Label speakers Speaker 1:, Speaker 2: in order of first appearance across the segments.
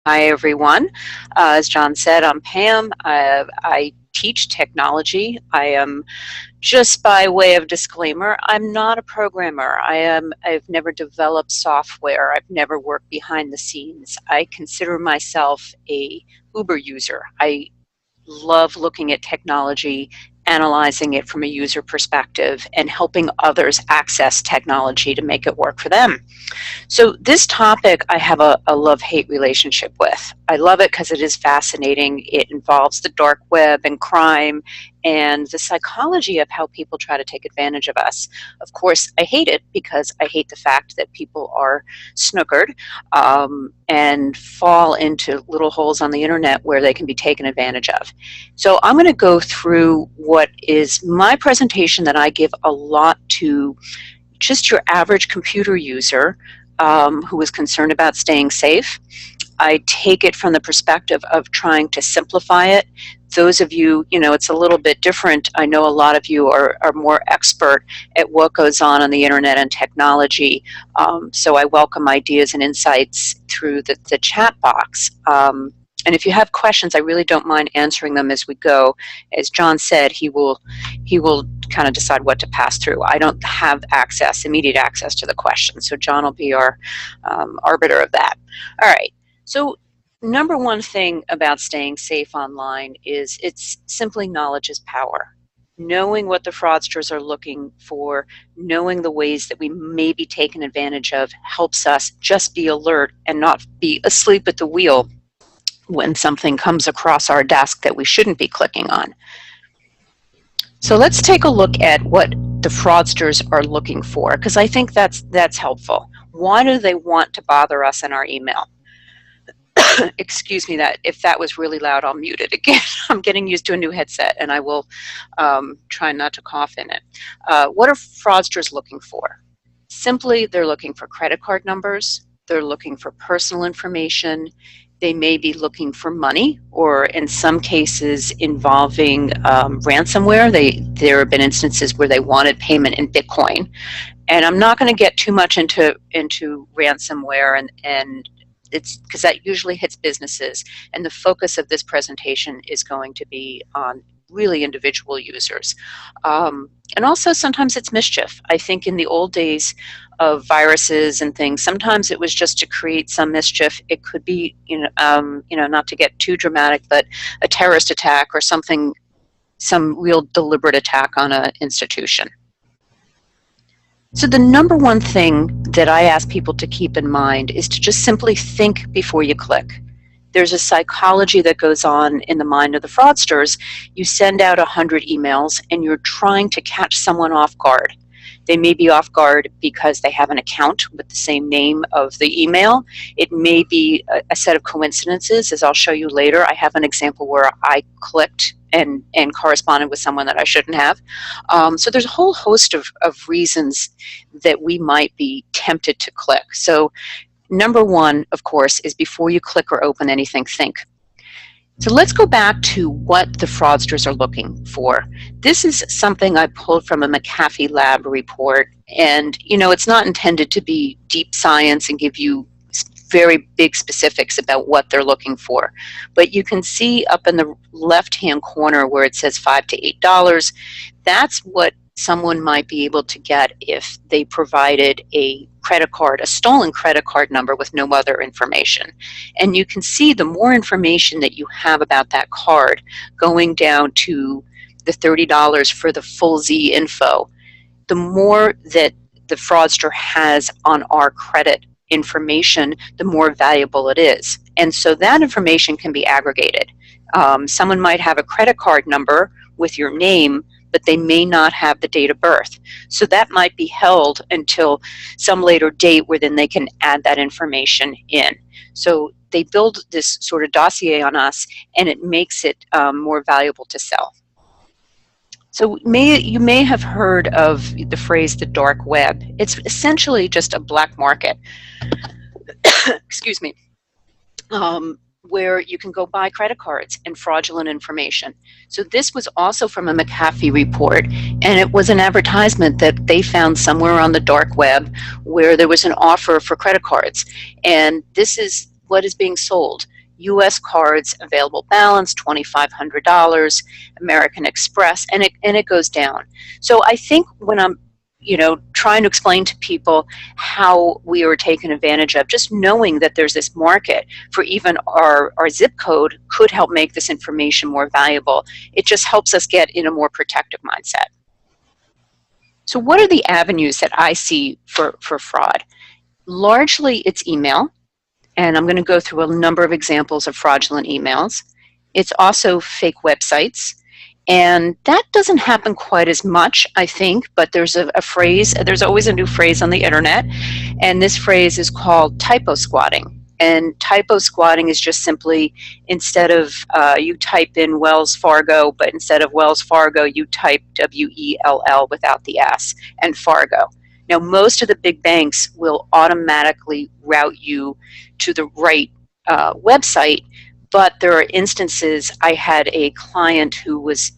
Speaker 1: Hi, everyone. As John said, I'm Pam. I teach technology. I am, just by way of disclaimer, I'm not a programmer. I've never developed software. I've never worked behind the scenes. I consider myself a Uber user. I love looking at technology, analyzing it from a user perspective, and helping others access technology to make it work for them. So this topic I have a love-hate relationship with. I love it because it is fascinating. It involves the dark web and crime and the psychology of how people try to take advantage of us. Of course, I hate it because I hate the fact that people are snookered and fall into little holes on the internet where they can be taken advantage of. So I'm going to go through what is my presentation that I give a lot to just your average computer user who is concerned about staying safe. I take it from the perspective of trying to simplify it. Those of you, it's a little bit different. I know a lot of you are more expert at what goes on the internet and technology. So I welcome ideas and insights through the chat box. And if you have questions, I really don't mind answering them as we go. As John said, he will kind of decide what to pass through. I don't have immediate access to the questions, so John will be our arbiter of that. All right, so number one thing about staying safe online is it's simply knowledge is power. Knowing what the fraudsters are looking for, knowing the ways that we may be taken advantage of helps us just be alert and not be asleep at the wheel when something comes across our desk that we shouldn't be clicking on. So let's take a look at what the fraudsters are looking for, because I think that's helpful. Why do they want to bother us in our email? Excuse me, if that was really loud, I'll mute it again. I'm getting used to a new headset, and I will try not to cough in it. What are fraudsters looking for? Simply, they're looking for credit card numbers. They're looking for personal information. They may be looking for money, or in some cases involving ransomware. There have been instances where they wanted payment in Bitcoin. And I'm not going to get too much into ransomware, and it's because that usually hits businesses. And the focus of this presentation is going to be on really individual users. And also sometimes it's mischief. I think in the old days of viruses and things, sometimes it was just to create some mischief. It could be, not to get too dramatic, but a terrorist attack or something, some real deliberate attack on an institution. So the number one thing that I ask people to keep in mind is to just simply think before you click. There's a psychology that goes on in the mind of the fraudsters. You send out 100 emails and you're trying to catch someone off guard. They may be off guard because they have an account with the same name of the email. It may be a set of coincidences, as I'll show you later. I have an example where I clicked and corresponded with someone that I shouldn't have. So there's a whole host of reasons that we might be tempted to click. So number one, of course, is before you click or open anything, think. So let's go back to what the fraudsters are looking for. This is something I pulled from a McAfee lab report, and it's not intended to be deep science and give you very big specifics about what they're looking for. But you can see up in the left-hand corner where it says $5 to $8, that's what someone might be able to get if they provided a credit card, a stolen credit card number with no other information. And you can see the more information that you have about that card, going down to the $30 for the full Z info, the more that the fraudster has on our credit information, the more valuable it is. And so that information can be aggregated. Someone might have a credit card number with your name, but they may not have the date of birth. So that might be held until some later date where then they can add that information in. So they build this sort of dossier on us, and it makes it more valuable to sell. So you may have heard of the phrase the dark web. It's essentially just a black market, excuse me, where you can go buy credit cards and fraudulent information. So this was also from a McAfee report, and it was an advertisement that they found somewhere on the dark web where there was an offer for credit cards. And this is what is being sold. U.S. cards, available balance, $2,500, American Express, and it goes down. So I think when I'm trying to explain to people how we are taken advantage of, just knowing that there's this market for even our zip code could help make this information more valuable. It just helps us get in a more protective mindset. So what are the avenues that I see for fraud? Largely it's email, and I'm going to go through a number of examples of fraudulent emails. It's also fake websites. And that doesn't happen quite as much, I think, but there's a phrase, there's always a new phrase on the internet, and this phrase is called typo squatting. And typo squatting is just simply, instead of, you type in Wells Fargo, but instead of Wells Fargo, you type W-E-L-L without the S, and Fargo. Now, most of the big banks will automatically route you to the right website, but there are instances. I had a client who was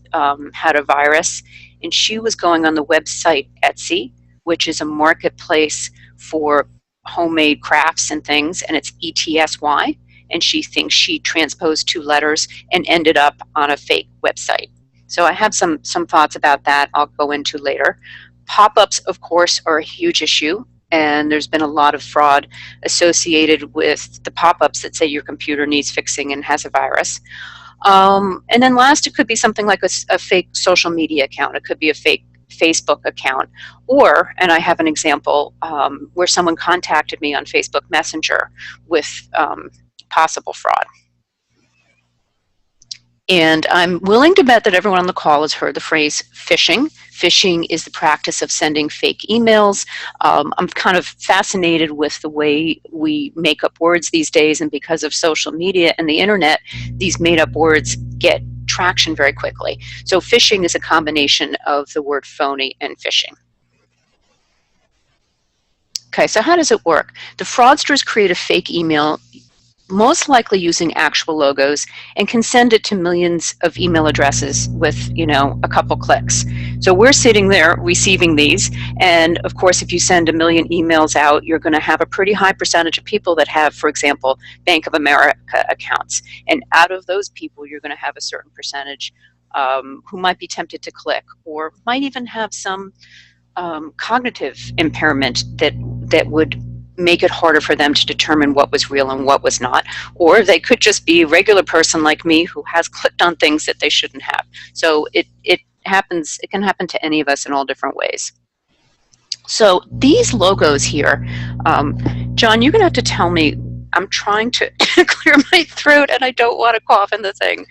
Speaker 1: had a virus, and she was going on the website Etsy, which is a marketplace for homemade crafts and things, and it's ETSY, and she thinks she transposed 2 letters and ended up on a fake website. So I have some thoughts about that I'll go into later. Pop-ups, of course, are a huge issue. And there's been a lot of fraud associated with the pop-ups that say your computer needs fixing and has a virus. And then last, it could be something like a fake social media account. It could be a fake Facebook account. Or, and I have an example where someone contacted me on Facebook Messenger with possible fraud. And I'm willing to bet that everyone on the call has heard the phrase phishing. Phishing is the practice of sending fake emails. I'm kind of fascinated with the way we make up words these days, and because of social media and the internet, these made up words get traction very quickly. So phishing is a combination of the word phony and phishing. Okay, so how does it work? The fraudsters create a fake email, most likely using actual logos, and can send it to millions of email addresses with, a couple clicks. So we're sitting there receiving these, and of course, if you send 1 million emails out, you're going to have a pretty high percentage of people that have, for example, Bank of America accounts. And out of those people, you're going to have a certain percentage who might be tempted to click, or might even have some cognitive impairment that would make it harder for them to determine what was real and what was not. Or they could just be a regular person like me who has clicked on things that they shouldn't have. So it happens, it can happen to any of us in all different ways. So these logos here, John, you're gonna have to tell me, I'm trying to clear my throat and I don't want to cough in the thing.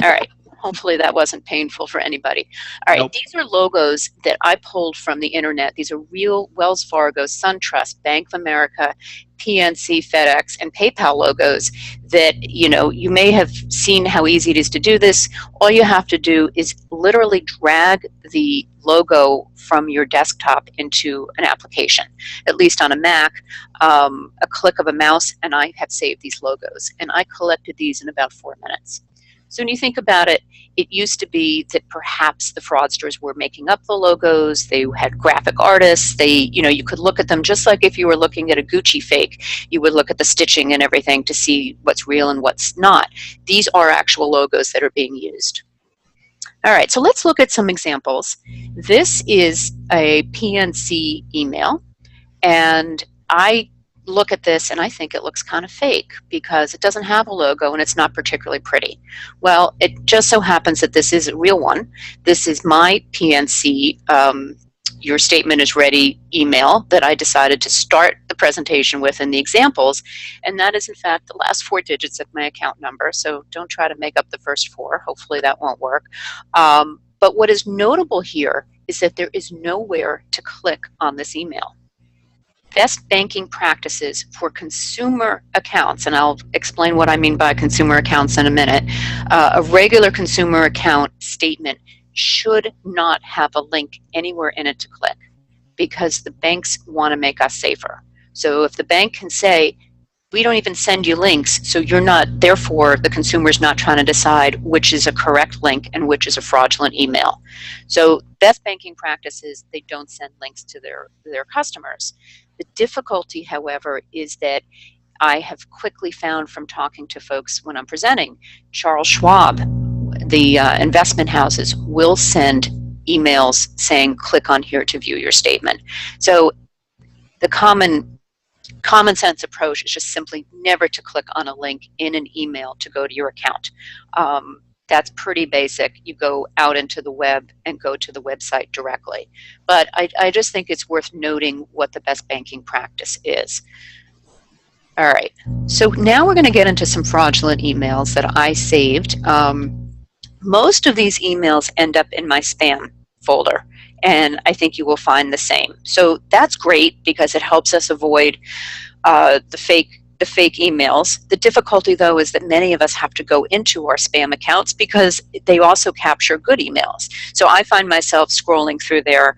Speaker 1: All right. Hopefully that wasn't painful for anybody. All right, nope. These are logos that I pulled from the internet. These are real Wells Fargo, SunTrust, Bank of America, PNC, FedEx, and PayPal logos that, you may have seen how easy it is to do this. All you have to do is literally drag the logo from your desktop into an application, at least on a Mac, a click of a mouse, and I have saved these logos. And I collected these in about 4 minutes. So when you think about it, it used to be that perhaps the fraudsters were making up the logos. They had graphic artists. They, you could look at them just like if you were looking at a Gucci fake. You would look at the stitching and everything to see what's real and what's not. These are actual logos that are being used. All right, so let's look at some examples. This is a PNC email, and I look at this and I think it looks kind of fake because it doesn't have a logo and it's not particularly pretty. Well, it just so happens that this is a real one. This is my PNC, your statement is ready email that I decided to start the presentation with in the examples, and that is in fact the last 4 digits of my account number, so don't try to make up the first 4. Hopefully that won't work. But what is notable here is that there is nowhere to click on this email. Best banking practices for consumer accounts, and I'll explain what I mean by consumer accounts in a minute. A regular consumer account statement should not have a link anywhere in it to click because the banks want to make us safer. So if the bank can say, we don't even send you links, so you're not, therefore the consumer's not trying to decide which is a correct link and which is a fraudulent email. So best banking practices, they don't send links to their customers. The difficulty, however, is that I have quickly found from talking to folks when I'm presenting, Charles Schwab, the investment houses will send emails saying, click on here to view your statement. So the common sense approach is just simply never to click on a link in an email to go to your account. That's pretty basic. You go out into the web and go to the website directly. But I just think it's worth noting what the best banking practice is. All right, so now we're going to get into some fraudulent emails that I saved. Most of these emails end up in my spam folder, and I think you will find the same. So that's great because it helps us avoid the fake emails. The difficulty, though, is that many of us have to go into our spam accounts because they also capture good emails. So I find myself scrolling through there,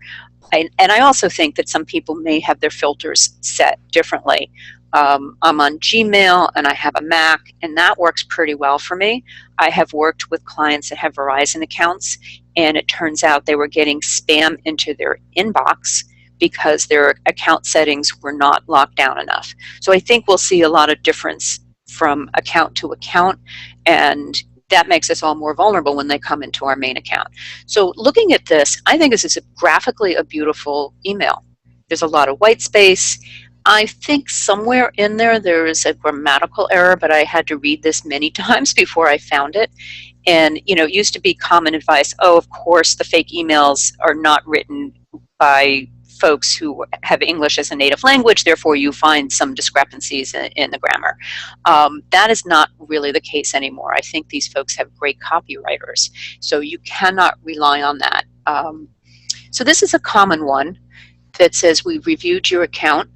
Speaker 1: and I also think that some people may have their filters set differently. I'm on Gmail and I have a Mac, and that works pretty well for me. I have worked with clients that have Verizon accounts, and it turns out they were getting spam into their inbox because their account settings were not locked down enough. So I think we'll see a lot of difference from account to account, and that makes us all more vulnerable when they come into our main account. So looking at this, I think this is graphically a beautiful email. There's a lot of white space. I think somewhere in there is a grammatical error, but I had to read this many times before I found it. And, you know, it used to be common advice, oh, of course, the fake emails are not written by folks who have English as a native language, therefore you find some discrepancies in the grammar. That is not really the case anymore. I think these folks have great copywriters, so you cannot rely on that. So this is a common one that says, we reviewed your account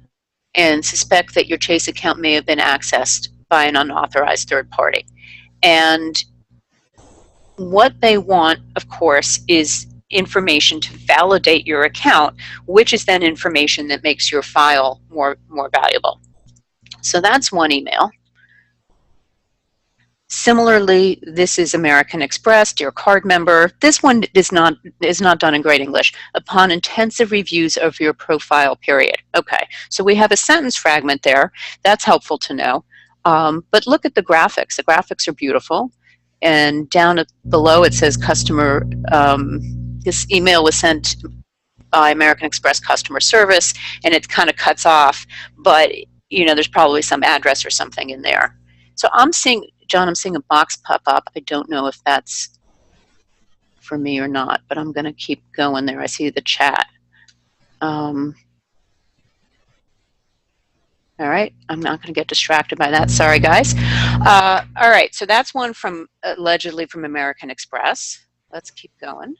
Speaker 1: and suspect that your Chase account may have been accessed by an unauthorized third party. And what they want, of course, is information to validate your account, which is then information that makes your file more valuable. So that's one email. Similarly, this is American Express, dear card member. This one is not done in great English. Upon intensive reviews of your profile, period. Okay, so we have a sentence fragment there. That's helpful to know. But look at the graphics. The graphics are beautiful. And down below it says customer, this email was sent by American Express customer service, and it kind of cuts off, but you know, there's probably some address or something in there. So I'm seeing, John, I'm seeing a box pop up. I don't know if that's for me or not, but I'm going to keep going there. I see the chat. All right, I'm not going to get distracted by that. Sorry, guys. All right, so that's one from allegedly from American Express. Let's keep going.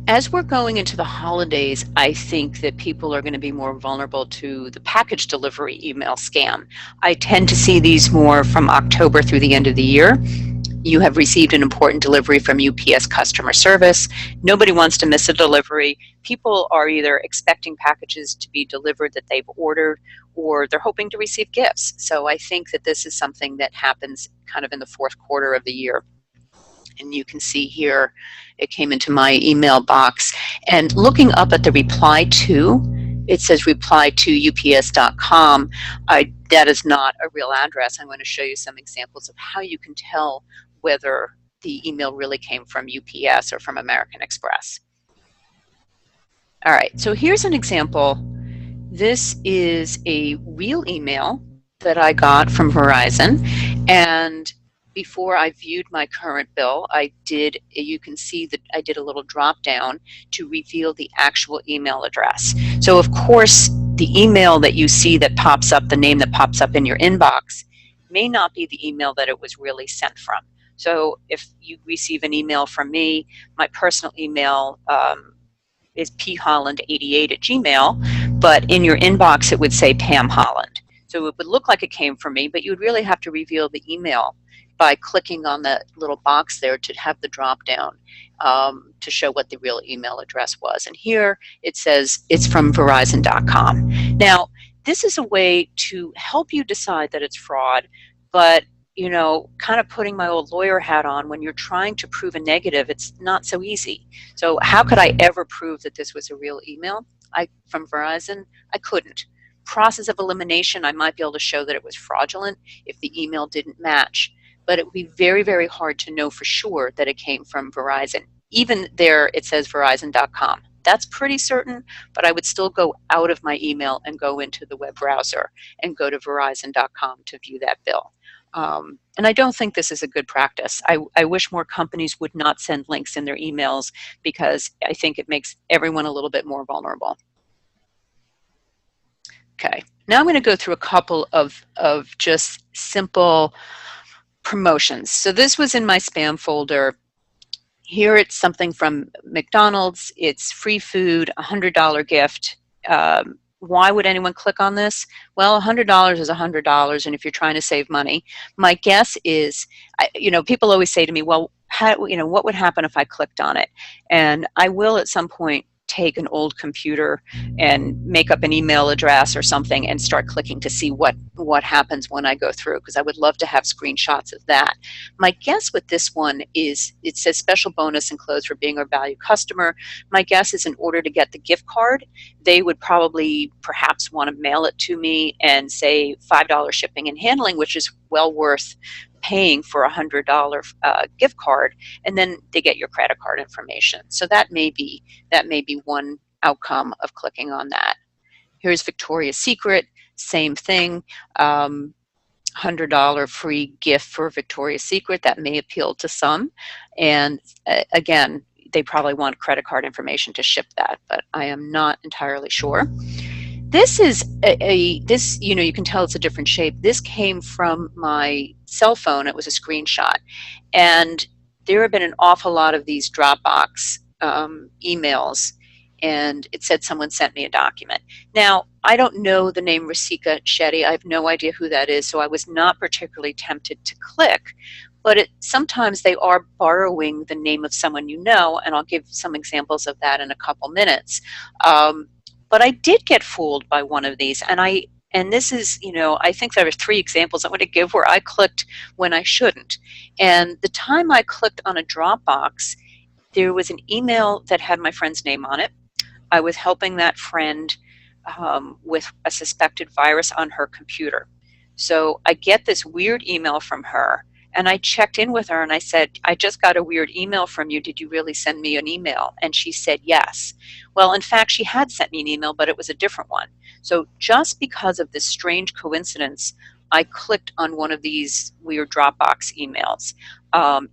Speaker 1: As we're going into the holidays, I think that people are going to be more vulnerable to the package delivery email scam. I tend to see these more from October through the end of the year. You have received an important delivery from UPS customer service. Nobody wants to miss a delivery. People are either expecting packages to be delivered that they've ordered, or they're hoping to receive gifts. So I think that this is something that happens kind of in the fourth quarter of the year. And you can see here, it came into my email box. And looking up at the reply to, it says reply to ups.com. That is not a real address. I'm going to show you some examples of how you can tell whether the email really came from UPS or from American Express. All right, so here's an example. This is a real email that I got from Verizon, and before I viewed my current bill, you can see that I did a little drop down to reveal the actual email address. So of course, the email that you see that pops up, the name that pops up in your inbox, may not be the email that it was really sent from. So if you receive an email from me, my personal email is pholland88@gmail, but in your inbox it would say Pam Holland. So it would look like it came from me, but you would really have to reveal the email by clicking on the little box there to have the drop down to show what the real email address was. And here it says it's from Verizon.com. Now, this is a way to help you decide that it's fraud, but you know, kind of putting my old lawyer hat on, when you're trying to prove a negative, it's not so easy. So how could I ever prove that this was a real email? from Verizon, I couldn't. Process of elimination, I might be able to show that it was fraudulent if the email didn't match, but it would be very, very hard to know for sure that it came from Verizon. Even there, it says verizon.com. That's pretty certain, but I would still go out of my email and go into the web browser and go to verizon.com to view that bill. And I don't think this is a good practice. I wish more companies would not send links in their emails, because I think it makes everyone a little bit more vulnerable. Okay, now I'm going to go through a couple of just simple promotions. So this was in my spam folder. Here it's something from McDonald's. It's free food, $100 gift. Why would anyone click on this? Well, $100 is $100, and if you're trying to save money, my guess is, people always say to me, well, what would happen if I clicked on it? And I will at some point take an old computer and make up an email address or something and start clicking to see what happens when I go through, because I would love to have screenshots of that. My guess with this one is it says special bonus enclosed for being a valued customer. My guess is in order to get the gift card, they would probably perhaps want to mail it to me and say $5 shipping and handling, which is well worth paying for a $100 gift card, and then they get your credit card information. So that may be one outcome of clicking on that. Here's Victoria's Secret, same thing, $100 free gift for Victoria's Secret. That may appeal to some, and again, they probably want credit card information to ship that, but I am not entirely sure. This is you can tell it's a different shape. This came from my cell phone. It was a screenshot. And there have been an awful lot of these Dropbox emails, and it said someone sent me a document. Now, I don't know the name Rasika Shetty. I have no idea who that is, so I was not particularly tempted to click. But sometimes they are borrowing the name of someone you know, and I'll give some examples of that in a couple minutes. But I did get fooled by one of these, and this is, I think there are 3 examples I'm going to give where I clicked when I shouldn't. And the time I clicked on a Dropbox, there was an email that had my friend's name on it. I was helping that friend with a suspected virus on her computer. So I get this weird email from her, and I checked in with her and I said, I just got a weird email from you. Did you really send me an email? And she said yes. Well, in fact, she had sent me an email, but it was a different one. So just because of this strange coincidence, I clicked on one of these weird Dropbox emails,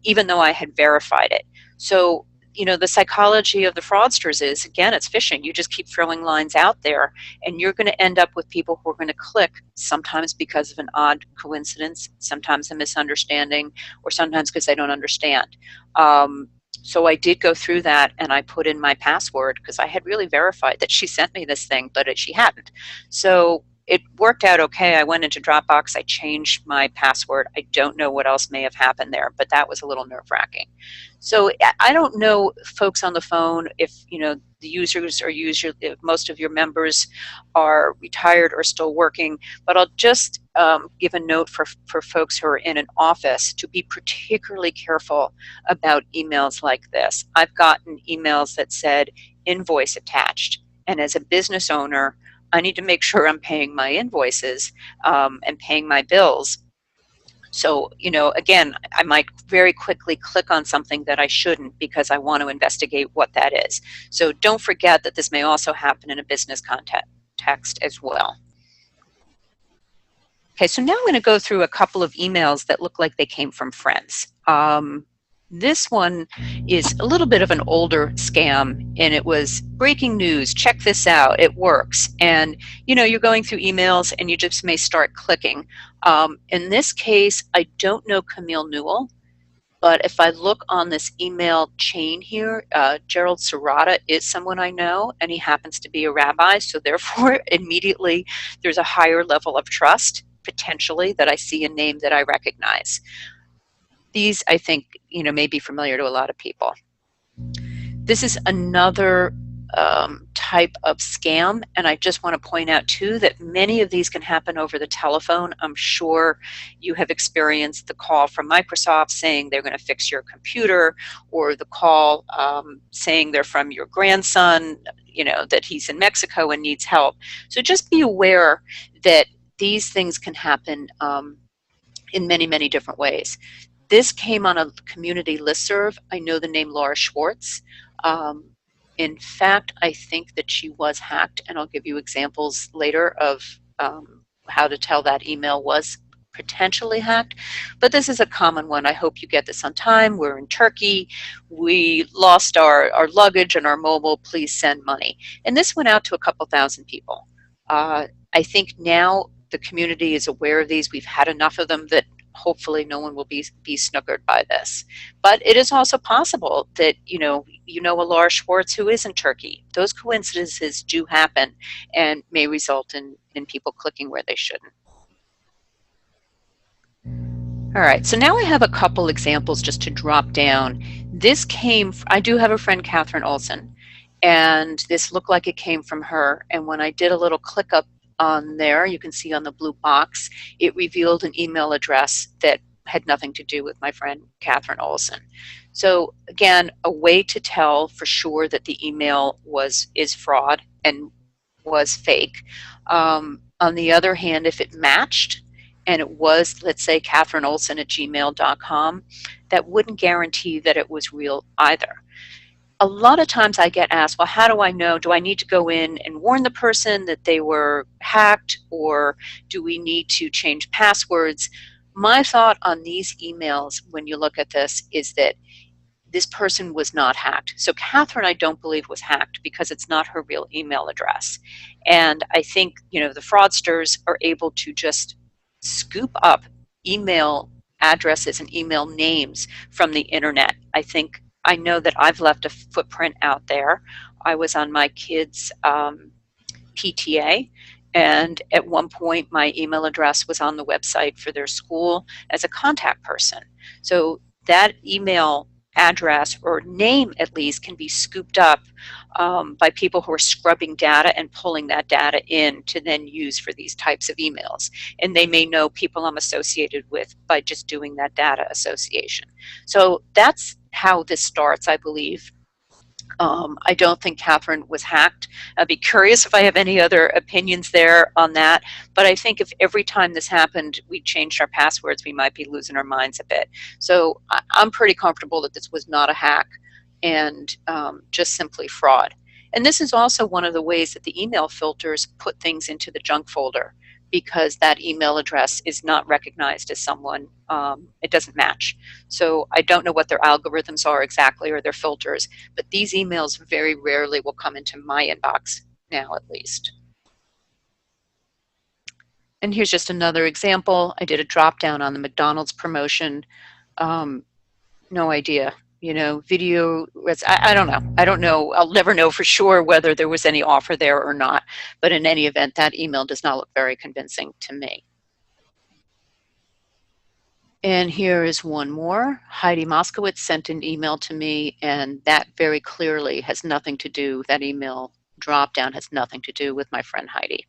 Speaker 1: even though I had verified it. So, the psychology of the fraudsters is, again, it's phishing. You just keep throwing lines out there, and you're going to end up with people who are going to click, sometimes because of an odd coincidence, sometimes a misunderstanding, or sometimes because they don't understand. So I did go through that, and I put in my password because I had really verified that she sent me this thing, but she hadn't. So it worked out okay. I went into Dropbox, I changed my password. I don't know what else may have happened there, but that was a little nerve-wracking. So I don't know, folks on the phone, if the users are if most of your members are retired or still working, but I'll just give a note for folks who are in an office to be particularly careful about emails like this. I've gotten emails that said invoice attached, and as a business owner, I need to make sure I'm paying my invoices and paying my bills. So, again, I might very quickly click on something that I shouldn't because I want to investigate what that is. So don't forget that this may also happen in a business context as well. Okay, so now I'm going to go through a couple of emails that look like they came from friends. This one is a little bit of an older scam, and it was breaking news, check this out, it works. And you're going through emails and you just may start clicking. In this case, I don't know Camille Newell, but if I look on this email chain here, Gerald Serrata is someone I know, and he happens to be a rabbi, so therefore immediately there's a higher level of trust, potentially, that I see a name that I recognize. These, I think, may be familiar to a lot of people. This is another type of scam, and I just want to point out too that many of these can happen over the telephone. I'm sure you have experienced the call from Microsoft saying they're going to fix your computer, or the call saying they're from your grandson. that he's in Mexico and needs help. So just be aware that these things can happen in many, many different ways. This came on a community listserv. I know the name Laura Schwartz. In fact, I think that she was hacked, and I'll give you examples later of how to tell that email was potentially hacked. But this is a common one. I hope you get this on time. We're in Turkey. We lost our luggage and our mobile. Please send money. And this went out to a couple thousand people. I think now the community is aware of these. We've had enough of them that hopefully no one will be snookered by this. But it is also possible that you know a Laura Schwartz who is in Turkey. Those coincidences do happen and may result in people clicking where they shouldn't. All right, so now I have a couple examples just to drop down. I do have a friend, Catherine Olson, and this looked like it came from her. And when I did a little click up on there, you can see on the blue box, it revealed an email address that had nothing to do with my friend Catherine Olson. So again, a way to tell for sure that the email is fraud and was fake. On the other hand, if it matched and it was, let's say, CatherineOlson@gmail.com, that wouldn't guarantee that it was real either. A lot of times I get asked, well, how do I know? Do I need to go in and warn the person that they were hacked, or do we need to change passwords? My thought on these emails when you look at this is that this person was not hacked. So Catherine, I don't believe, was hacked because it's not her real email address. And I think, the fraudsters are able to just scoop up email addresses and email names from the internet. I know that I've left a footprint out there. I was on my kids' PTA, and at one point my email address was on the website for their school as a contact person. So that email address, or name at least, can be scooped up by people who are scrubbing data and pulling that data in to then use for these types of emails. And they may know people I'm associated with by just doing that data association. So that's how this starts, I believe. I don't think Catherine was hacked. I'd be curious if I have any other opinions there on that. But I think if every time this happened, we changed our passwords, we might be losing our minds a bit. So I'm pretty comfortable that this was not a hack and just simply fraud. And this is also one of the ways that the email filters put things into the junk folder, because that email address is not recognized as someone, it doesn't match. So I don't know what their algorithms are exactly, or their filters, but these emails very rarely will come into my inbox now, at least. And here's just another example. I did a drop down on the McDonald's promotion. No idea. Video, I don't know. I don't know. I'll never know for sure whether there was any offer there or not. But in any event, that email does not look very convincing to me. And here is one more. Heidi Moskowitz sent an email to me, and that very clearly has nothing to do, that email drop down has nothing to do with my friend Heidi.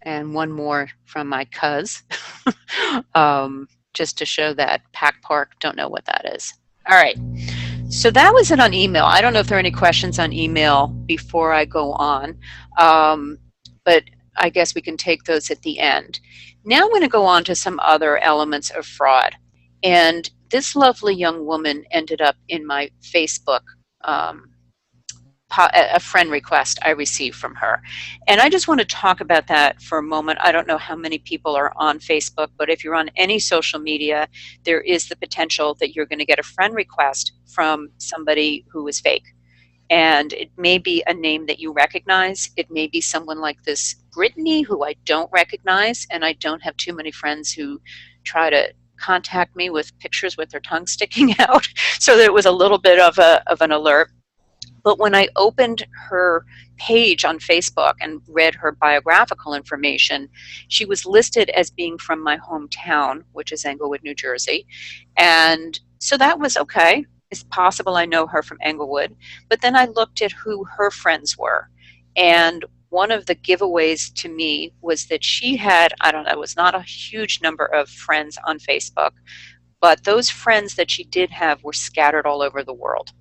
Speaker 1: And one more from my cuz. Just to show that Pack Park, don't know what that is. All right, so that was it on email. I don't know if there are any questions on email before I go on, but I guess we can take those at the end. Now I'm going to go on to some other elements of fraud. And this lovely young woman ended up in my Facebook, a friend request I received from her. And I just want to talk about that for a moment. I don't know how many people are on Facebook, but if you're on any social media, there is the potential that you're going to get a friend request from somebody who is fake. And it may be a name that you recognize. It may be someone like this Brittany, who I don't recognize, and I don't have too many friends who try to contact me with pictures with their tongue sticking out. So there was a little bit of an alert. But when I opened her page on Facebook and read her biographical information, she was listed as being from my hometown, which is Englewood, New Jersey. And so that was okay. It's possible I know her from Englewood. But then I looked at who her friends were. And one of the giveaways to me was that she had, I don't know, it was not a huge number of friends on Facebook, but those friends that she did have were scattered all over the world.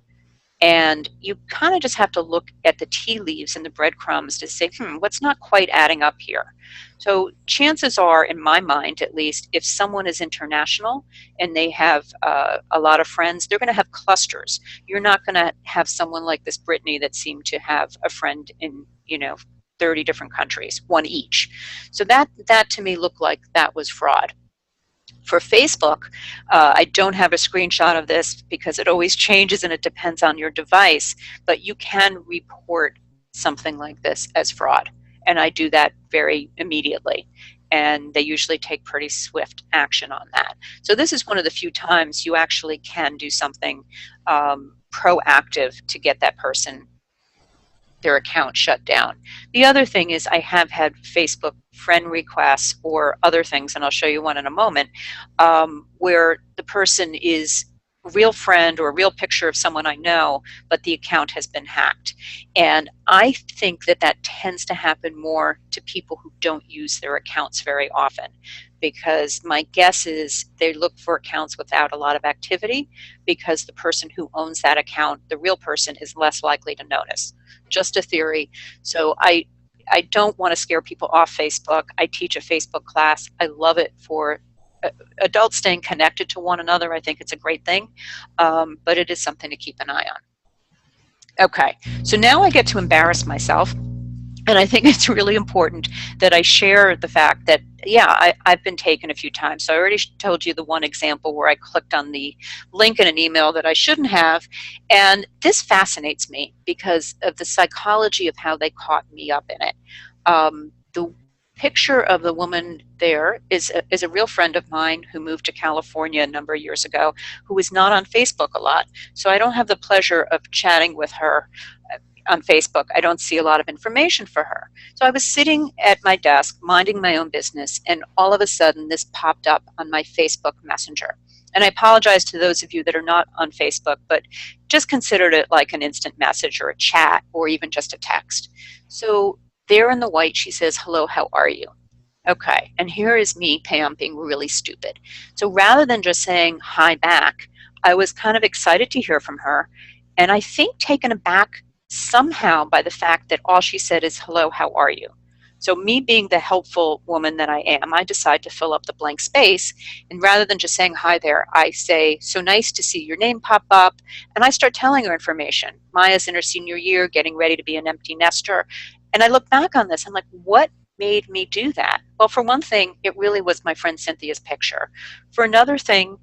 Speaker 1: And you kind of just have to look at the tea leaves and the breadcrumbs to say, what's not quite adding up here? So chances are, in my mind at least, if someone is international and they have a lot of friends, they're going to have clusters. You're not going to have someone like this Brittany that seemed to have a friend in, 30 different countries, one each. So that to me looked like that was fraud. For Facebook, I don't have a screenshot of this because it always changes and it depends on your device, but you can report something like this as fraud. And I do that very immediately. And they usually take pretty swift action on that. So this is one of the few times you actually can do something proactive to get that person, their account, shut down. The other thing is I have had Facebook friend requests or other things, and I'll show you one in a moment, where the person is a real friend or a real picture of someone I know, but the account has been hacked. And I think that that tends to happen more to people who don't use their accounts very often, because my guess is they look for accounts without a lot of activity, because the person who owns that account, the real person, is less likely to notice. Just a theory. So I don't want to scare people off Facebook. I teach a Facebook class. I love it for adults staying connected to one another. I think it's a great thing, but it is something to keep an eye on. Okay, so now I get to embarrass myself. And I think it's really important that I share the fact that, yeah, I've been taken a few times. So I already told you the one example where I clicked on the link in an email that I shouldn't have. And this fascinates me because of the psychology of how they caught me up in it. The picture of the woman there is a real friend of mine who moved to California a number of years ago, who is not on Facebook a lot. So I don't have the pleasure of chatting with her on Facebook. I don't see a lot of information for her. So I was sitting at my desk minding my own business, and all of a sudden this popped up on my Facebook Messenger. And I apologize to those of you that are not on Facebook, but just considered it like an instant message or a chat or even just a text. So there in the white, she says, "Hello, how are you?" Okay, and here is me, Pam, being really stupid. So rather than just saying hi back, I was kind of excited to hear from her, and I think taken aback somehow by the fact that all she said is, "Hello, how are you?" So me being the helpful woman that I am, I decide to fill up the blank space. And rather than just saying hi there, I say, "So nice to see your name pop up." And I start telling her information. Maya's in her senior year, getting ready to be an empty nester. And I look back on this, I'm like, what made me do that? Well, for one thing, it really was my friend Cynthia's picture. For another thing,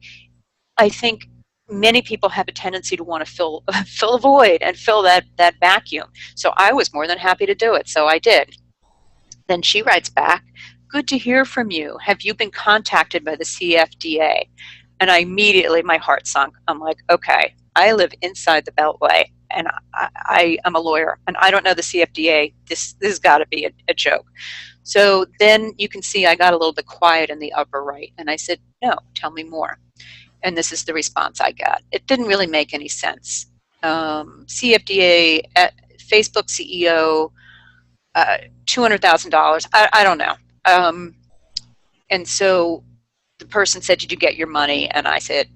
Speaker 1: I think many people have a tendency to want to fill a void and fill that vacuum. So I was more than happy to do it. So I did. Then she writes back, "Good to hear from you. Have you been contacted by the CFDA?" And I immediately, my heart sunk. I'm like, okay, I live inside the Beltway, and I am a lawyer, and I don't know the CFDA. This has got to be a joke. So then you can see I got a little bit quiet in the upper right, and I said, "No, tell me more." And this is the response I got. It didn't really make any sense. CFDA, Facebook CEO, $200,000. I don't know. And so the person said, "Did you get your money?" And I said,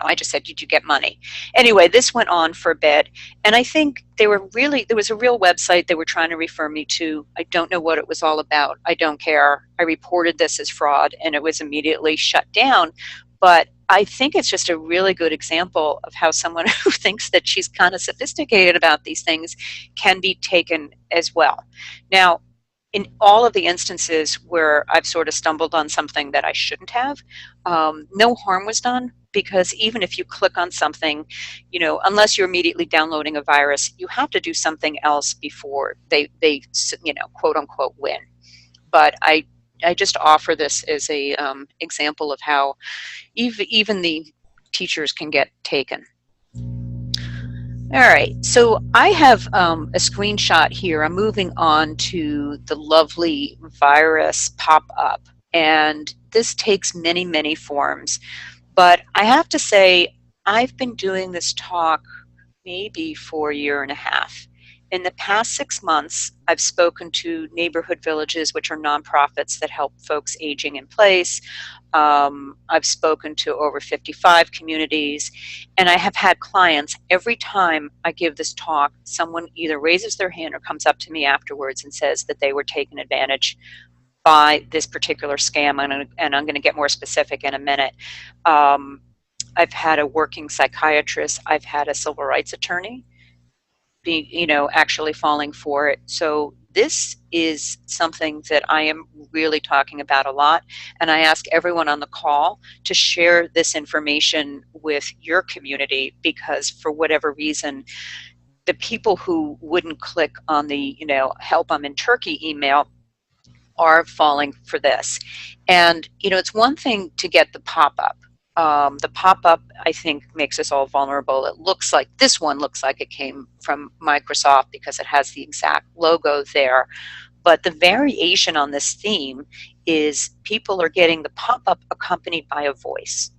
Speaker 1: I just said, "Did you get money?" Anyway, this went on for a bit. And I think there was a real website they were trying to refer me to. I don't know what it was all about. I don't care. I reported this as fraud, and it was immediately shut down. But I think it's just a really good example of how someone who thinks that she's kind of sophisticated about these things can be taken as well. Now, in all of the instances where I've sort of stumbled on something that I shouldn't have, no harm was done, because even if you click on something, unless you're immediately downloading a virus, you have to do something else before they quote unquote win. But I just offer this as a example of how even the teachers can get taken. All right, so I have a screenshot here. I'm moving on to the lovely virus pop-up, and this takes many, many forms. But I have to say, I've been doing this talk maybe for a year and a half, In the past 6 months, I've spoken to neighborhood villages, which are nonprofits that help folks aging in place. I've spoken to over 55 communities, and I have had clients. Every time I give this talk, someone either raises their hand or comes up to me afterwards and says that they were taken advantage by this particular scam, and I'm going to get more specific in a minute. I've had a working psychiatrist. I've had a civil rights attorney be, actually falling for it. So this is something that I am really talking about a lot. And I ask everyone on the call to share this information with your community, because for whatever reason, the people who wouldn't click on the, help I'm in Turkey email are falling for this. And, it's one thing to get the pop-up. The pop-up, I think, makes us all vulnerable. It looks like, this one looks like it came from Microsoft because it has the exact logo there. But the variation on this theme is people are getting the pop-up accompanied by a voice.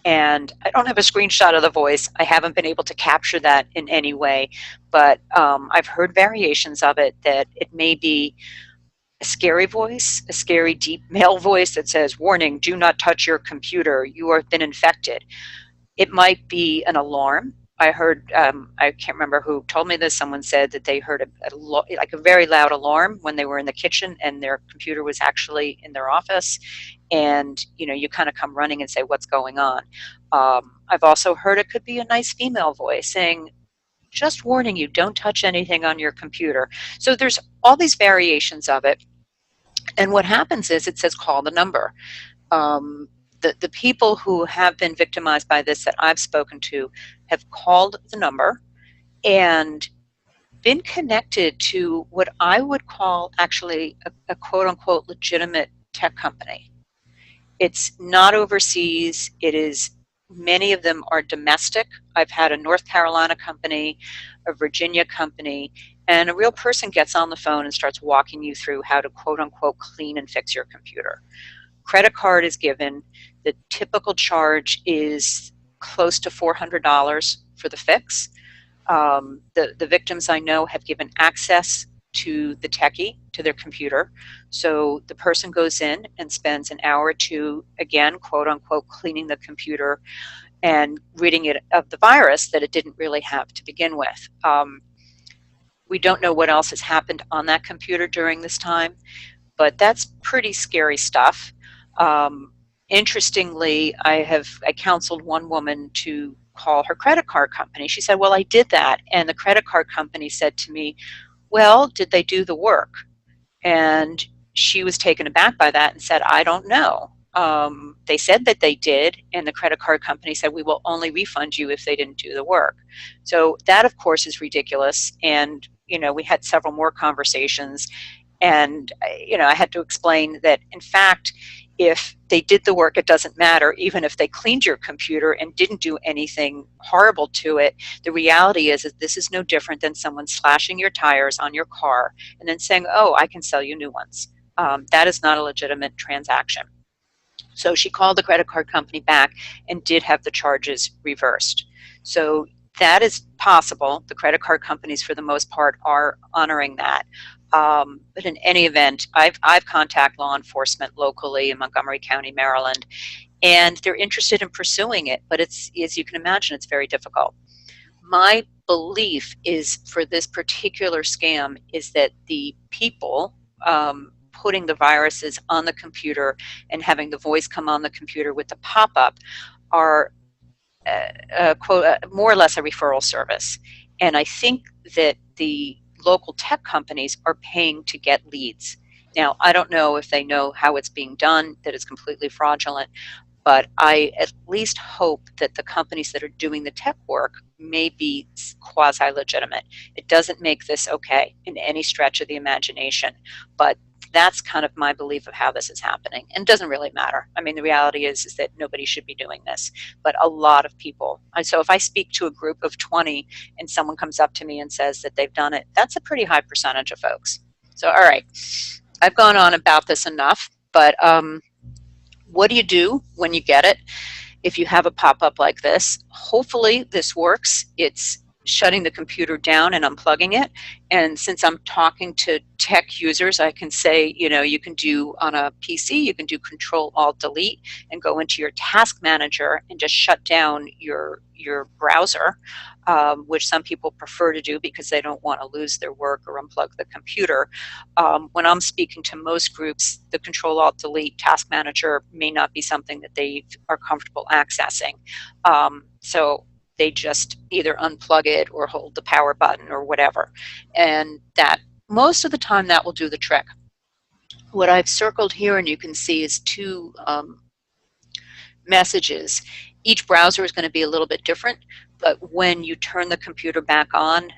Speaker 1: And I don't have a screenshot of the voice. I haven't been able to capture that in any way. But I've heard variations of it, that it may be a scary voice, a scary deep male voice that says, "Warning, do not touch your computer, you have been infected." It might be an alarm. I heard, I can't remember who told me this, someone said that they heard like a very loud alarm when they were in the kitchen and their computer was actually in their office. And, you kind of come running and say, "What's going on?" I've also heard it could be a nice female voice saying, "Just warning you, don't touch anything on your computer." So there's all these variations of it. And what happens is it says, "Call the number." The people who have been victimized by this that I've spoken to have called the number and been connected to what I would call actually a quote unquote legitimate tech company. It's not overseas. It is, many of them are domestic. I've had a North Carolina company, a Virginia company, and a real person gets on the phone and starts walking you through how to quote unquote clean and fix your computer. Credit card is given. The typical charge is close to $400 for the fix. The victims I know have given access to the techie, to their computer. So the person goes in and spends an hour or two, again, quote unquote, cleaning the computer and ridding it of the virus that it didn't really have to begin with. We don't know what else has happened on that computer during this time, but that's pretty scary stuff. Interestingly, I counseled one woman to call her credit card company. She said, "Well, I did that." And the credit card company said to me, "Well, did they do the work?" And she was taken aback by that and said, "I don't know. They said that they did." And the credit card company said, "We will only refund you if they didn't do the work." So that, of course, is ridiculous. And, we had several more conversations. And, I had to explain that, in fact, if they did the work, it doesn't matter. Even if they cleaned your computer and didn't do anything horrible to it, the reality is that this is no different than someone slashing your tires on your car and then saying, "Oh, I can sell you new ones." That is not a legitimate transaction. So she called the credit card company back and did have the charges reversed. So that is possible. The credit card companies, for the most part, are honoring that. But in any event, I've contacted law enforcement locally in Montgomery County, Maryland, and they're interested in pursuing it. But it's, as you can imagine, it's very difficult. My belief is, for this particular scam, is that the people putting the viruses on the computer and having the voice come on the computer with the pop-up are more or less a referral service. And I think that the local tech companies are paying to get leads. Now, I don't know if they know how it's being done, that it's completely fraudulent, but I at least hope that the companies that are doing the tech work may be quasi-legitimate. It doesn't make this okay in any stretch of the imagination, but that's kind of my belief of how this is happening. And it doesn't really matter. I mean, the reality is that nobody should be doing this, but a lot of people. And so if I speak to a group of 20 and someone comes up to me and says that they've done it, that's a pretty high percentage of folks. So, all right, I've gone on about this enough, but what do you do when you get it? If you have a pop-up like this, hopefully this works. It's shutting the computer down and unplugging it. And since I'm talking to tech users, I can say, you know, you can do on a PC, you can do Control-Alt-Delete and go into your task manager and just shut down your browser, which some people prefer to do because they don't want to lose their work or unplug the computer. When I'm speaking to most groups, the Control-Alt-Delete task manager may not be something that they are comfortable accessing. So they just either unplug it or hold the power button or whatever. And that, most of the time, that will do the trick. What I've circled here, and you can see, is two messages. Each browser is going to be a little bit different, but when you turn the computer back on,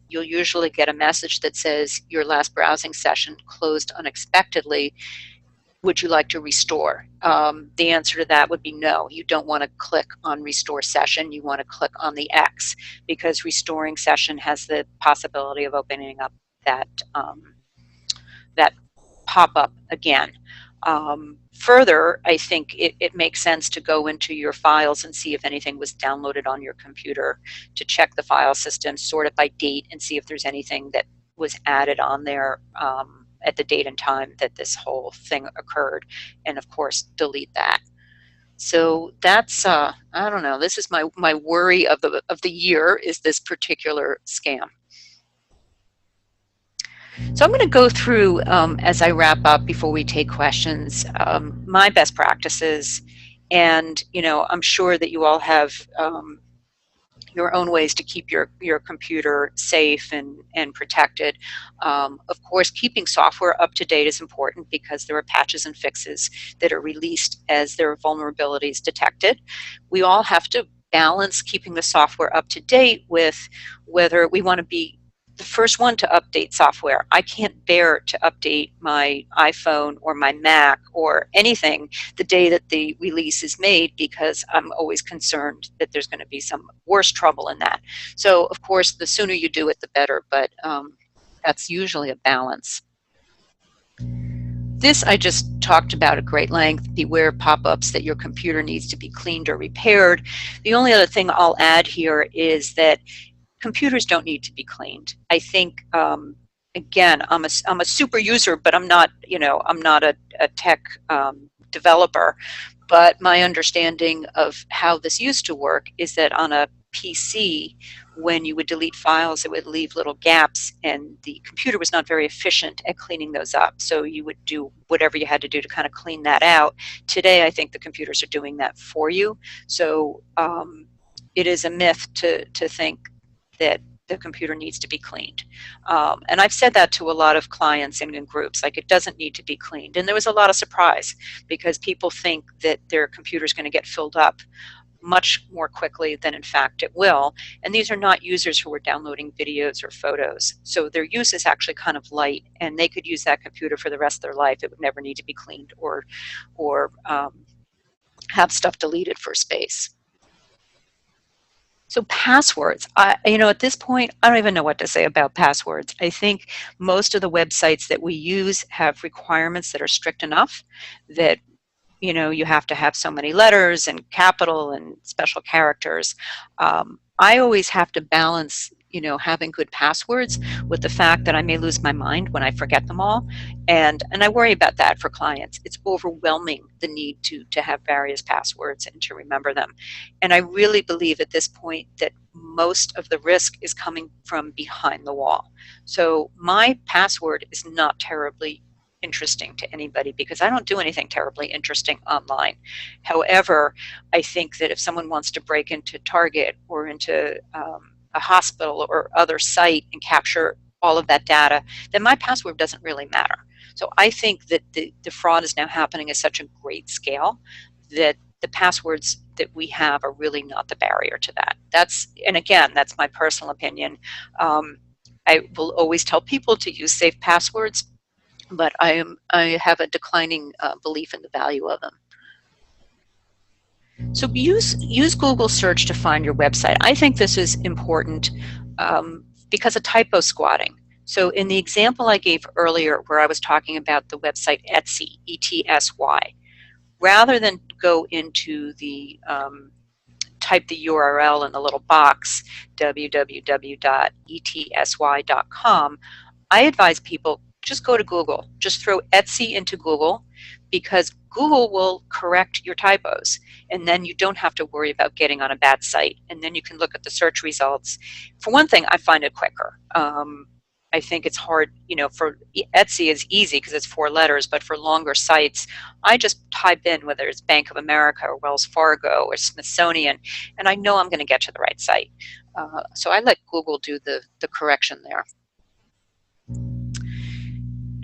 Speaker 1: you'll usually get a message that says your last browsing session closed unexpectedly. Would you like to restore? The answer to that would be no. You don't want to click on restore session. You want to click on the X, because restoring session has the possibility of opening up that, that pop-up again. Further, I think it makes sense to go into your files and see if anything was downloaded on your computer, to check the file system, sort it by date, and see if there's anything that was added on there at the date and time that this whole thing occurred, and of course delete that. So that's I don't know, this is my worry of the year, is this particular scam. So I'm going to go through, as I wrap up before we take questions, my best practices, and you know, I'm sure that you all have your own ways to keep your computer safe and protected. Of course, keeping software up to date is important, because there are patches and fixes that are released as there are vulnerabilities detected. We all have to balance keeping the software up to date with whether we want to be the first one to update software. I can't bear to update my iPhone or my Mac or anything the day that the release is made, because I'm always concerned that there's going to be some worse trouble in that. So of course, the sooner you do it, the better, but that's usually a balance. This I just talked about at great length. Beware pop-ups that your computer needs to be cleaned or repaired. The only other thing I'll add here is that computers don't need to be cleaned. I think, again, I'm a super user, but I'm not, you know, I'm not a tech developer. But my understanding of how this used to work is that on a PC, when you would delete files, it would leave little gaps, and the computer was not very efficient at cleaning those up. So you would do whatever you had to do to kind of clean that out. Today, I think the computers are doing that for you. So it is a myth to think that the computer needs to be cleaned. And I've said that to a lot of clients and in groups, like, it doesn't need to be cleaned. And there was a lot of surprise, because people think that their computer is going to get filled up much more quickly than in fact it will. And these are not users who are downloading videos or photos. So their use is actually kind of light, and they could use that computer for the rest of their life. It would never need to be cleaned or have stuff deleted for space. So passwords, you know, at this point, I don't even know what to say about passwords. I think most of the websites that we use have requirements that are strict enough that, you know, you have to have so many letters and capital and special characters. I always have to balance, you know, having good passwords with the fact that I may lose my mind when I forget them all. And I worry about that for clients. It's overwhelming, the need to have various passwords and to remember them. And I really believe at this point that most of the risk is coming from behind the wall. So my password is not terribly interesting to anybody, because I don't do anything terribly interesting online. However, I think that if someone wants to break into Target or into a hospital or other site and capture all of that data, then my password doesn't really matter. So I think that the fraud is now happening at such a great scale that the passwords that we have are really not the barrier to that. And again, that's my personal opinion. I will always tell people to use safe passwords, but I have a declining belief in the value of them. So use Google search to find your website. I think this is important because of typo squatting. So in the example I gave earlier, where I was talking about the website Etsy, ETSY, rather than go into the type the URL in the little box, www.etsy.com, I advise people just go to Google. Just throw Etsy into Google, because Google will correct your typos, and then you don't have to worry about getting on a bad site. And then you can look at the search results. For one thing, I find it quicker. I think it's hard, for Etsy is easy because it's 4 letters, but for longer sites, I just type in whether it's Bank of America or Wells Fargo or Smithsonian, and I know I'm going to get to the right site. So I let Google do the correction there.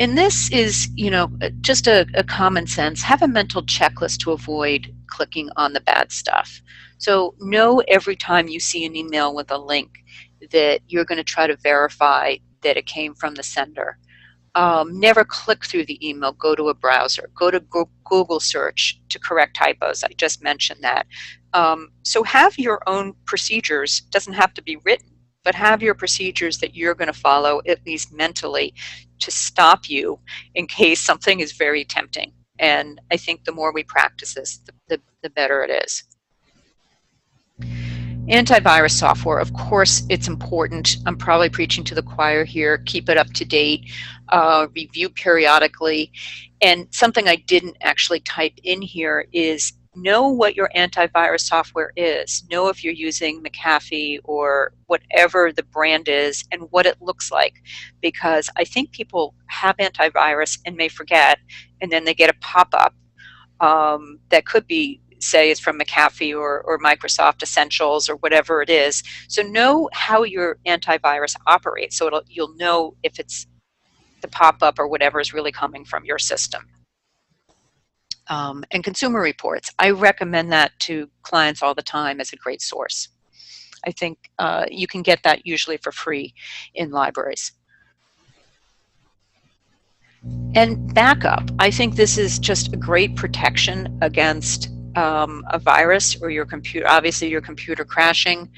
Speaker 1: And this is, just a common sense. Have a mental checklist to avoid clicking on the bad stuff. So know every time you see an email with a link that you're going to try to verify that it came from the sender. Never click through the email. Go to a browser. Go to Google search to correct typos. I just mentioned that. So have your own procedures. Doesn't have to be written, but have your procedures that you're going to follow, at least mentally, to stop you in case something is very tempting. And I think the more we practice this, the better it is. Antivirus software, of course, it's important. I'm probably preaching to the choir here. Keep it up to date, review periodically. And something I didn't actually type in here is know what your antivirus software is. Know if you're using McAfee or whatever the brand is and what it looks like. Because I think people have antivirus and may forget, and then they get a pop-up that could be, say, it's from McAfee or Microsoft Essentials or whatever it is. So know how your antivirus operates, so you'll know if it's the pop-up or whatever is really coming from your system. And consumer reports, I recommend that to clients all the time as a great source. I think you can get that usually for free in libraries. And backup, I think this is just a great protection against a virus or your computer, obviously your computer crashing.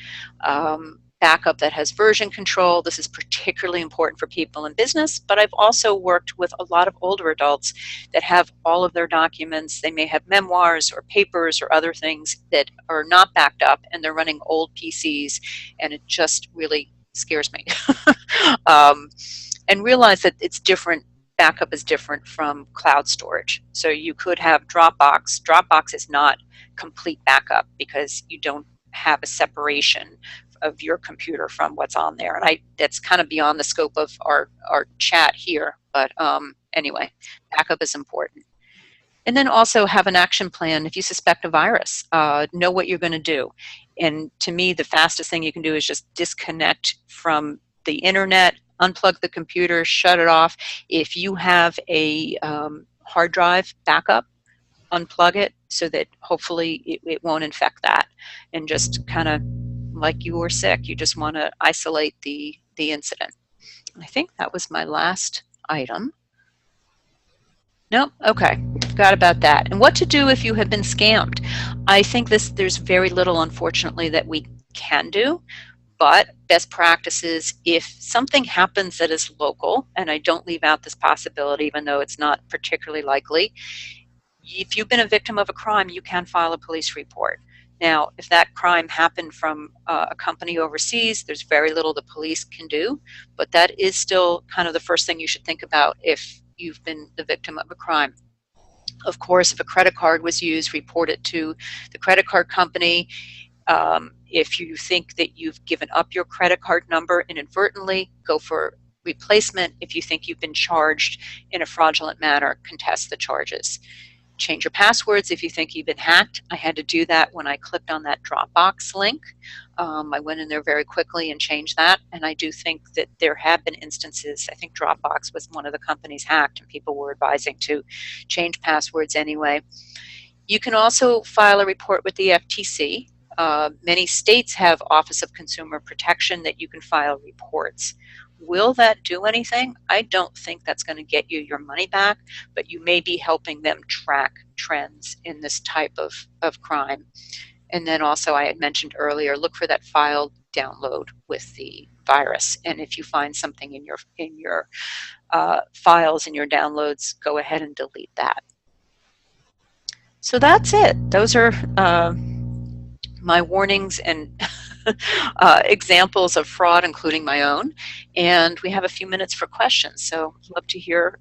Speaker 1: Backup that has version control. This is particularly important for people in business, but I've also worked with a lot of older adults that have all of their documents. They may have memoirs or papers or other things that are not backed up, and they're running old PCs, and it just really scares me. And realize that it's different. Backup is different from cloud storage. So you could have Dropbox. Dropbox is not complete backup because you don't have a separation of your computer from what's on there. And that's kind of beyond the scope of our chat here. But anyway, backup is important. And then also have an action plan if you suspect a virus. Know what you're going to do. And to me, the fastest thing you can do is just disconnect from the internet, unplug the computer, shut it off. If you have a hard drive backup, unplug it so that hopefully it won't infect that. And just kind of like you were sick, you just want to isolate the incident. I think that was my last item. Nope, okay, forgot about that. And what to do if you have been scammed. I think there's very little, unfortunately, that we can do. But best practices, if something happens that is local, and I don't leave out this possibility even though it's not particularly likely, if you've been a victim of a crime, you can file a police report. Now, if that crime happened from a company overseas, there's very little the police can do, but that is still kind of the first thing you should think about if you've been the victim of a crime. Of course, if a credit card was used, report it to the credit card company. If you think that you've given up your credit card number inadvertently, go for replacement. If you think you've been charged in a fraudulent manner, contest the charges. Change your passwords if you think you've been hacked. I had to do that when I clicked on that Dropbox link. I went in there very quickly and changed that. And I do think that there have been instances, I think Dropbox was one of the companies hacked, and people were advising to change passwords anyway. You can also file a report with the FTC. Many states have Office of Consumer Protection that you can file reports. Will that do anything? I don't think that's going to get you your money back, but you may be helping them track trends in this type of crime. And then also, I had mentioned earlier, look for that file download with the virus. And if you find something in your files, in your downloads, go ahead and delete that. So that's it. Those are my warnings and examples of fraud, including my own. And we have a few minutes for questions, so I'd love to hear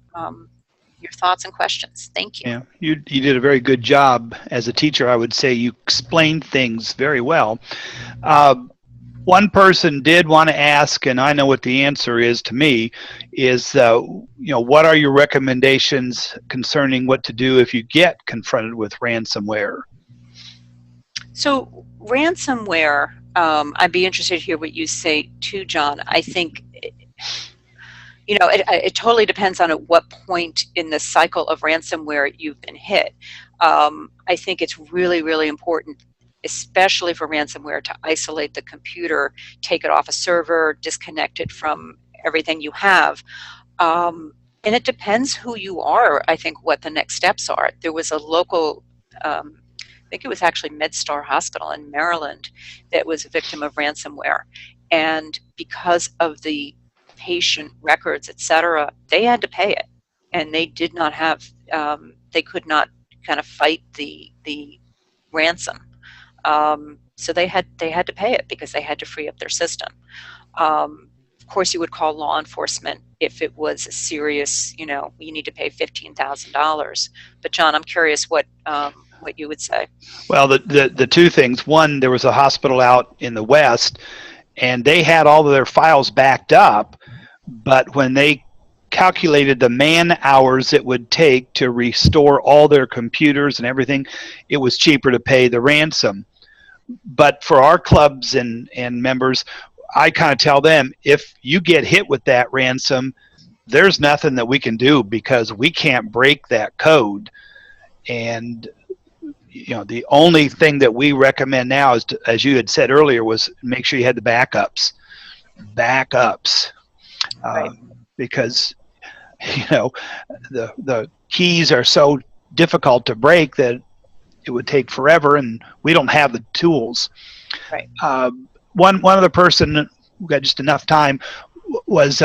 Speaker 1: your thoughts and questions. Thank you.
Speaker 2: Yeah, you did a very good job as a teacher. I would say you explained things very well. One person did want to ask, and I know what the answer is to me, is what are your recommendations concerning what to do if you get confronted with ransomware?
Speaker 1: So ransomware, I'd be interested to hear what you say too, John. I think, it totally depends on at what point in the cycle of ransomware you've been hit. I think it's really, really important, especially for ransomware, to isolate the computer, take it off a server, disconnect it from everything you have. And it depends who you are, I think, what the next steps are. There was a local, I think it was actually MedStar Hospital in Maryland, that was a victim of ransomware. And because of the patient records, et cetera, they had to pay it. And they did not have, they could not kind of fight the ransom. So they had to pay it because they had to free up their system. Of course, you would call law enforcement if it was a serious, you need to pay $15,000. But John, I'm curious what you would say.
Speaker 2: Well, the two things. One, there was a hospital out in the West, and they had all of their files backed up, but when they calculated the man hours it would take to restore all their computers and everything, it was cheaper to pay the ransom. But for our clubs and members, I kind of tell them, if you get hit with that ransom, there's nothing that we can do because we can't break that code. And the only thing that we recommend now is, as you had said earlier, was make sure you had the backups.
Speaker 1: Right.
Speaker 2: Because the keys are so difficult to break that it would take forever, and we don't have the tools.
Speaker 1: Right.
Speaker 2: One other person, we got just enough time, was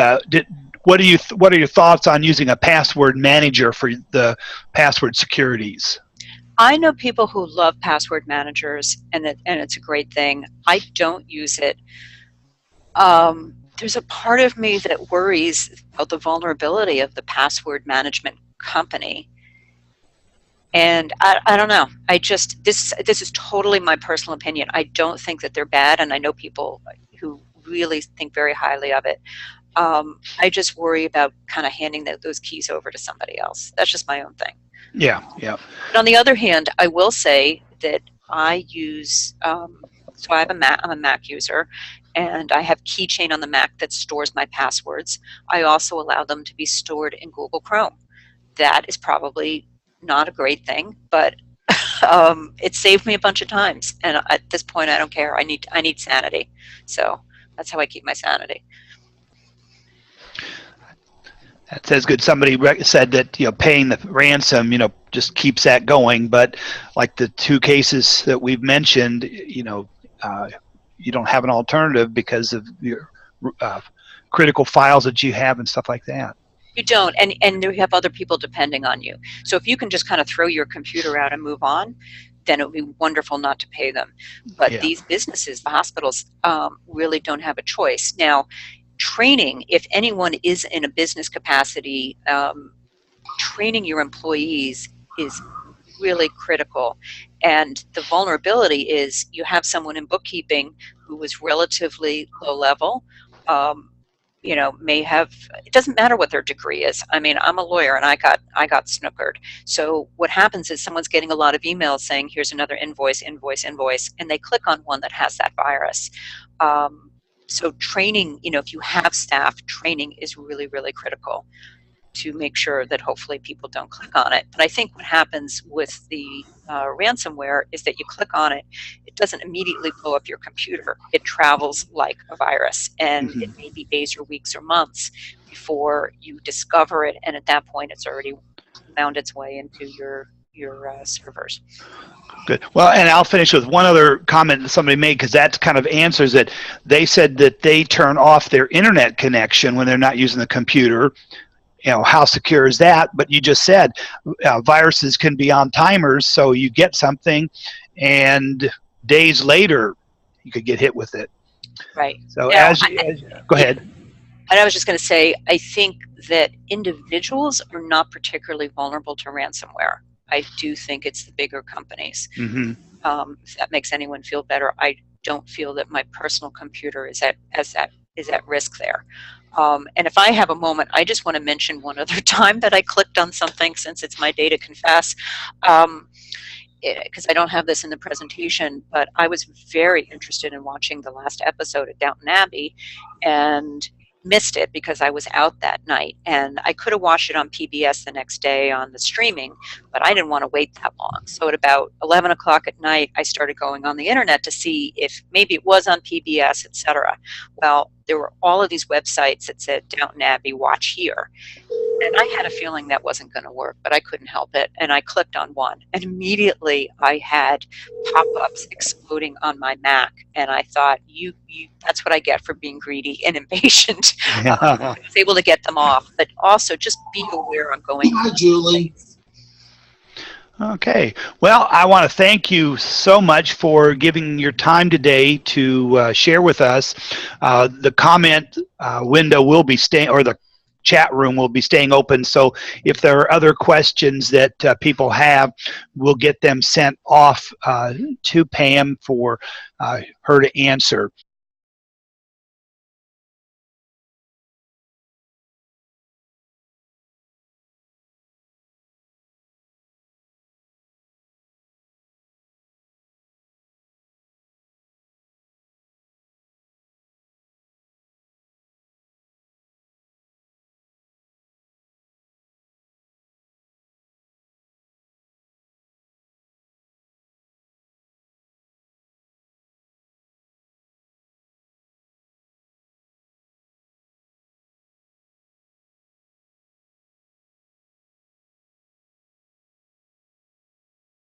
Speaker 2: what are your thoughts on using a password manager for the password securities?
Speaker 1: I know people who love password managers, and it's a great thing. I don't use it. There's a part of me that worries about the vulnerability of the password management company. And I don't know. This is totally my personal opinion. I don't think that they're bad, and I know people who really think very highly of it. I just worry about kind of handing those keys over to somebody else. That's just my own thing.
Speaker 2: Yeah.
Speaker 1: But on the other hand, I will say that I use, so I'm a Mac user, and I have Keychain on the Mac that stores my passwords. I also allow them to be stored in Google Chrome. That is probably not a great thing, but it saved me a bunch of times. And at this point, I don't care. I need sanity. So that's how I keep my sanity.
Speaker 2: That says good. Somebody said that paying the ransom just keeps that going, but like the two cases that we've mentioned, you don't have an alternative because of your critical files that you have and stuff like that.
Speaker 1: You don't, and you have other people depending on you. So if you can just kind of throw your computer out and move on, then it would be wonderful not to pay them. But yeah, these businesses, the hospitals, really don't have a choice. Now, training, if anyone is in a business capacity, training your employees is really critical. And the vulnerability is you have someone in bookkeeping who was relatively low level, may have, it doesn't matter what their degree is. I mean, I'm a lawyer and I got snookered. So what happens is someone's getting a lot of emails saying, here's another invoice, and they click on one that has that virus. So training, if you have staff, training is really, really critical to make sure that hopefully people don't click on it. But I think what happens with the ransomware is that you click on it, it doesn't immediately blow up your computer. It travels like a virus, and it may be days or weeks or months before you discover it, and at that point it's already found its way into your servers.
Speaker 2: Good. Well, and I'll finish with one other comment that somebody made, because that kind of answers it. They said that they turn off their internet connection when they're not using the computer. How secure is that? But you just said viruses can be on timers, so you get something and days later, you could get hit with it.
Speaker 1: Right.
Speaker 2: So
Speaker 1: Now,
Speaker 2: go ahead.
Speaker 1: And I was just going to say, I think that individuals are not particularly vulnerable to ransomware. I do think it's the bigger companies.
Speaker 2: Mm-hmm.
Speaker 1: If that makes anyone feel better, I don't feel that my personal computer is at risk there. And if I have a moment, I just want to mention one other time that I clicked on something, since it's my day to confess, because I don't have this in the presentation, but I was very interested in watching the last episode of Downton Abbey and missed it because I was out that night, and I could have watched it on PBS the next day on the streaming, but I didn't want to wait that long. So at about 11 o'clock at night, I started going on the internet to see if maybe it was on PBS, etc. Well, there were all of these websites that said Downton Abbey, watch here. And I had a feeling that wasn't going to work, but I couldn't help it. And I clicked on one, and immediately I had pop-ups exploding on my Mac. And I thought, that's what I get for being greedy and impatient. I was able to get them off, but also just be aware I'm going.
Speaker 3: Hi, Julie.
Speaker 2: Okay. Well, I want to thank you so much for giving your time today to share with us. The comment window will be staying, or the chat room will be staying open, so if there are other questions that people have, we'll get them sent off to Pam for her to answer.